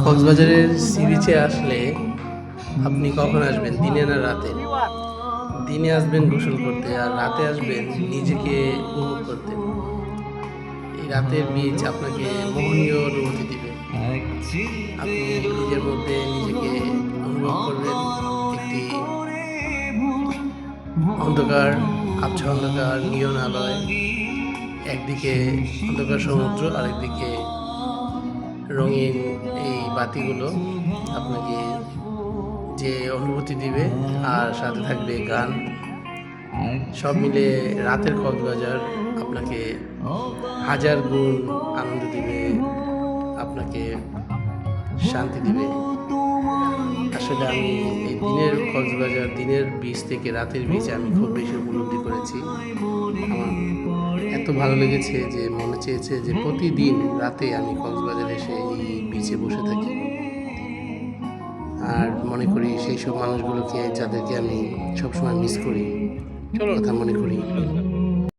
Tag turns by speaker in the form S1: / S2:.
S1: কক্সবাজারের সি বিচে আসলে আপনি কখন আসবেন, দিনে না রাতে? দিনে আসবেন গোসল করতে, আর রাতে আসবেন নিজেকে উপভোগ করতে। এই রাতের বিচ আপনাকে মোহনীয় অনুভূতি দিবে। আপনি নিজের মধ্যে নিজেকে অনুভব করবেন একটি অন্ধকার, আবছা অন্ধকার, নিয়ন আলোয়। একদিকে অন্ধকার সমুদ্র, আরেকদিকে রঙিন এই বাতিগুলো আপনাকে যে অনুভূতি দিবে, আর সাথে থাকবে গান। সব মিলে রাতের কক্সবাজার আপনাকে হাজার গুণ আনন্দ দিবে, আপনাকে শান্তি দিবে। আসলে আমি এই দিনের কক্সবাজার, দিনের বিচ থেকে রাতের বিচ আমি খুব বেশি উপলব্ধি করেছি। আমার এত ভালো লেগেছে যে মনে চেয়েছে যে প্রতিদিন রাতে আমি কক্সবাজারে এসে এই বিচে বসে থাকি, আর মনে করি সেই সব মানুষগুলোকে যাদেরকে আমি সবসময় মিস করি, কথা মনে করি।